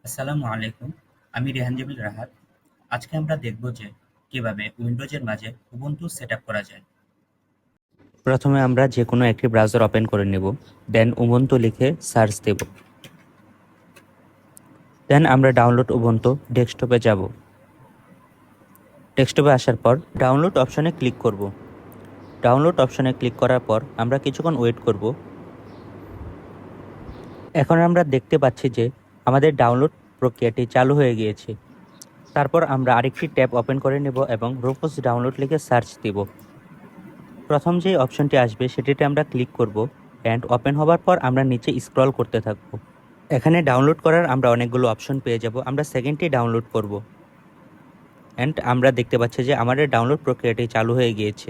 আসসালামু আলাইকুম। আমি রেহান জামিল রাহাত। আজকে আমরা দেখব যে কিভাবে উইন্ডোজের মাঝে উবুন্টু সেটআপ করা যায়। প্রথমে আমরা যে কোনো একটি ব্রাউজার ওপেন করে নেব, দেন উবুন্টু লিখে সার্চ দেব। দেন আমরা ডাউনলোড উবুন্টু ডেস্কটপে যাব। ডেস্কটপে আসার পর ডাউনলোড অপশনে ক্লিক করব। ডাউনলোড অপশনে ক্লিক করার পর আমরা কিছুক্ষণ ওয়েট করব। এখন আমরা দেখতে পাচ্ছি যে আমাদের ডাউনলোড প্রক্রিয়াটি চালু হয়ে গিয়েছে। তারপর আমরা আরেকটি ট্যাব ওপেন করে নেব এবং রুফুস ডাউনলোড লিখে সার্চ দেব। প্রথম যে অপশনটি আসবে সেটিতে আমরা ক্লিক করব অ্যান্ড ওপেন হওয়ার পর আমরা নিচে স্ক্রল করতে থাকব। এখানে ডাউনলোড করার আমরা অনেকগুলো অপশন পেয়ে যাব। আমরা সেকেন্ডটি ডাউনলোড করব অ্যান্ড আমরা দেখতে পাচ্ছি যে আমাদের ডাউনলোড প্রক্রিয়াটি চালু হয়ে গিয়েছে।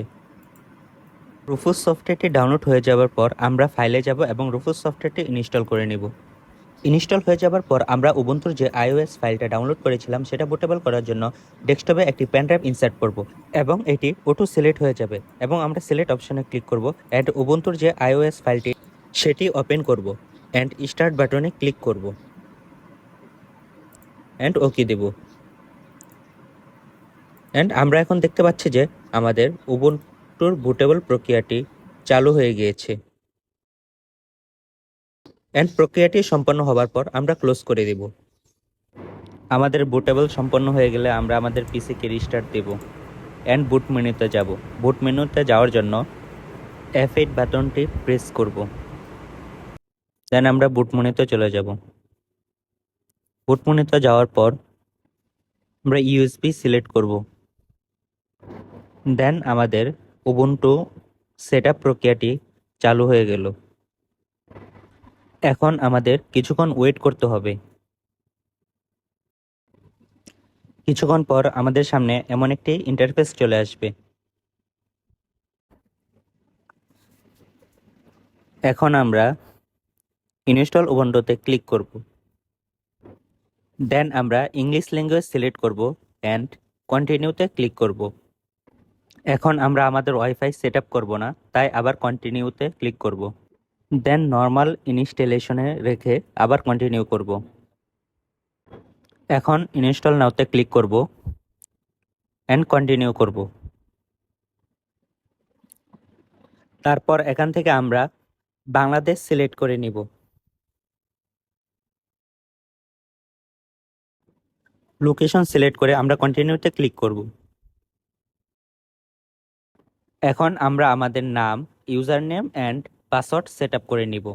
রুফুস সফটওয়্যারটি ডাউনলোড হয়ে যাওয়ার পর আমরা ফাইলে যাব এবং রুফুস সফটওয়্যারটি ইনস্টল করে নেব। ইনস্টল হয়ে যাওয়ার পর আমরা উবুন্টুর যে iOS ফাইলটা ডাউনলোড করেছিলাম সেটা বুটেবল করার জন্য ডেস্কটপে একটি পেন ড্রাইভ ইনসার্ট করব এবং এটি অটো সিলেক্ট হয়ে যাবে এবং আমরা সিলেক্ট অপশনে ক্লিক করব অ্যান্ড উবুন্টুর যে iOS ফাইলটি সেটি ওপেন করব অ্যান্ড স্টার্ট বাটনে ক্লিক করব অ্যান্ড ওকে দেব। অ্যান্ড আমরা এখন দেখতে পাচ্ছি যে আমাদের উবুন্টুর বুটেবল প্রক্রিয়াটি চালু হয়ে গিয়েছে। অ্যান্ড প্রক্রিয়াটি সম্পন্ন হওয়ার পর আমরা ক্লোজ করে দেব। আমাদের বুটেবল সম্পন্ন হয়ে গেলে আমরা আমাদের পিসিকে রিস্টার্ট দেব অ্যান্ড বুট মেনুতে যাব। বুট মেনুতে যাওয়ার জন্য F8 বাটনটি প্রেস করব। দেন আমরা বুট মেনুতে চলে যাব। বুট মেনুতে যাওয়ার পর আমরা ইউএসবি সিলেক্ট করব। দেন আমাদের উবুন্টু সেটআপ প্রক্রিয়াটি চালু হয়ে গেল। এখন আমাদের কিছুক্ষণ ওয়েট করতে হবে। কিছুক্ষণ পর আমাদের সামনে এমন একটি ইন্টারফেস চলে আসবে। এখন আমরা ইনস্টল উবুন্টুতে ক্লিক করব। দেন আমরা ইংলিশ ল্যাঙ্গুয়েজ সিলেক্ট করব অ্যান্ড কন্টিনিউতে ক্লিক করব। এখন আমরা আমাদের ওয়াইফাই সেট আপ করবো না, তাই আবার কন্টিনিউতে ক্লিক করব। দেন নর্মাল ইনস্টলেশনে রেখে আবার কন্টিনিউ করব। এখন ইনস্টল নাওতে ক্লিক করব অ্যান্ড কন্টিনিউ করব। তারপর এখান থেকে আমরা বাংলাদেশ সিলেক্ট করে নিব। লোকেশন সিলেক্ট করে আমরা কন্টিনিউতে ক্লিক করব। এখন আমরা আমাদের নাম, user name and password set up করে নিব।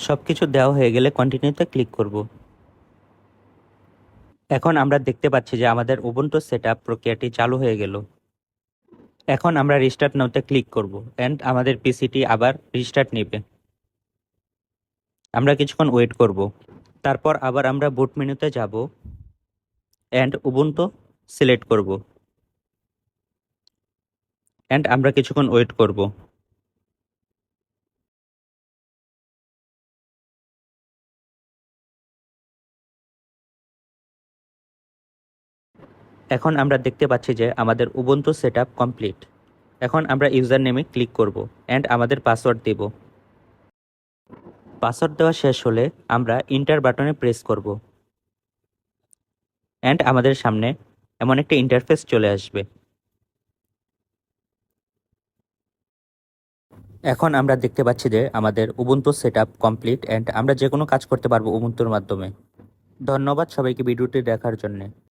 সবকিছু দেওয়া হয়ে গেলে কন্টিনিউতে ক্লিক করব। এখন আমরা দেখতে পাচ্ছি যে আমাদের উবুন্টু সেটআপ প্রক্রিয়াটি চালু হয়ে গেল। এখন আমরা রিস্টার্ট নাওতে ক্লিক করব অ্যান্ড আমাদের পিসিটি আবার রিস্টার্ট নেবে। আমরা কিছুক্ষণ ওয়েট করব। তারপর আবার আমরা বুট মেনুতে যাব অ্যান্ড উবুন্টু সিলেক্ট করব অ্যান্ড আমরা কিছুক্ষণ ওয়েট করব। এখন আমরা দেখতে পাচ্ছি যে আমাদের উবুন্টু সেটআপ কমপ্লিট। এখন আমরা ইউজার নেমে ক্লিক করব অ্যান্ড আমাদের পাসওয়ার্ড দেব। পাসওয়ার্ড দেওয়া শেষ হলে আমরা ইন্টার বাটনে প্রেস করব অ্যান্ড আমাদের সামনে এমন একটা ইন্টারফেস চলে আসবে। এখন আমরা দেখতে পাচ্ছি যে আমাদের উবুন্টু সেটআপ কমপ্লিট অ্যান্ড আমরা যে কোনো কাজ করতে পারবো উবুন্টুর মাধ্যমে। ধন্যবাদ সবাইকে ভিডিওটি দেখার জন্য।